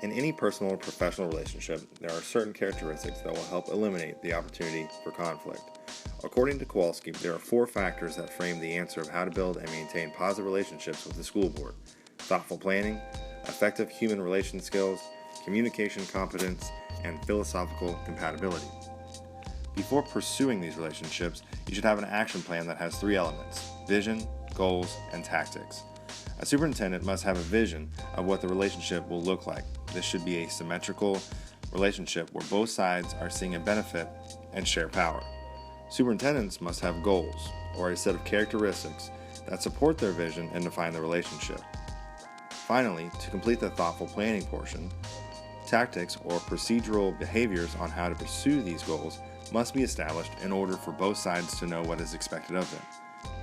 In any personal or professional relationship, there are certain characteristics that will help eliminate the opportunity for conflict. According to Kowalski, there are 4 factors that frame the answer of how to build and maintain positive relationships with the school board: thoughtful planning, effective human relation skills, communication competence, and philosophical compatibility. Before pursuing these relationships, you should have an action plan that has 3 elements: vision, goals, and tactics. A superintendent must have a vision of what the relationship will look like. This should be a symmetrical relationship where both sides are seeing a benefit and share power. Superintendents must have goals, or a set of characteristics that support their vision and define the relationship. Finally, to complete the thoughtful planning portion, tactics or procedural behaviors on how to pursue these goals must be established in order for both sides to know what is expected of them.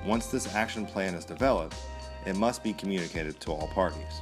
Once this action plan is developed, it must be communicated to all parties.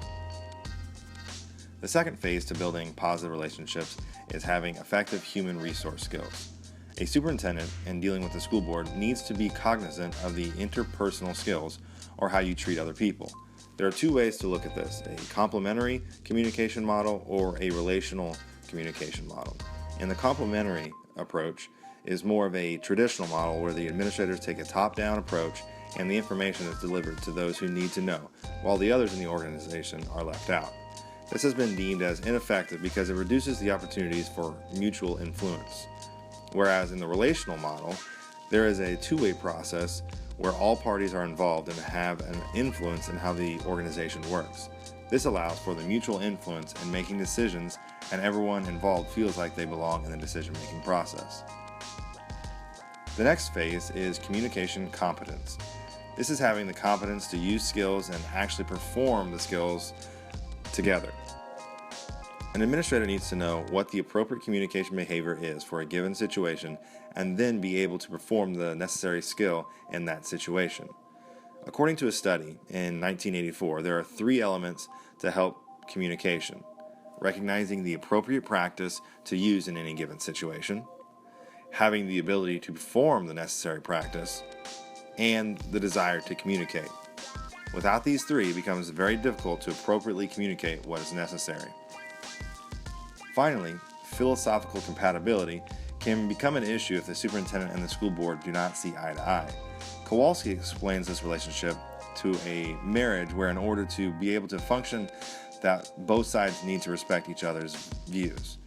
The second phase to building positive relationships is having effective human resource skills. A superintendent, in dealing with the school board, needs to be cognizant of the interpersonal skills, or how you treat other people. There are 2 ways to look at this: a complementary communication model or a relational communication model. In the complementary approach is more of a traditional model where the administrators take a top-down approach and the information is delivered to those who need to know, while the others in the organization are left out. This has been deemed as ineffective because it reduces the opportunities for mutual influence. Whereas in the relational model, there is a 2-way process where all parties are involved and have an influence in how the organization works. This allows for the mutual influence in making decisions, and everyone involved feels like they belong in the decision-making process. The next phase is communication competence. This is having the competence to use skills and actually perform the skills together. An administrator needs to know what the appropriate communication behavior is for a given situation and then be able to perform the necessary skill in that situation. According to a study in 1984, there are 3 elements to help communication: recognizing the appropriate practice to use in any given situation, having the ability to perform the necessary practice, and the desire to communicate. Without these 3, it becomes very difficult to appropriately communicate what is necessary. Finally, philosophical compatibility can become an issue if the superintendent and the school board do not see eye to eye. Kowalski explains this relationship to a marriage where, in order to be able to function, that both sides need to respect each other's views.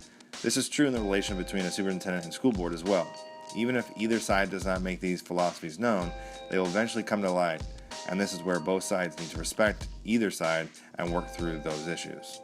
This is true in the relation between a superintendent and school board as well. Even if either side does not make these philosophies known, they will eventually come to light, and this is where both sides need to respect either side and work through those issues.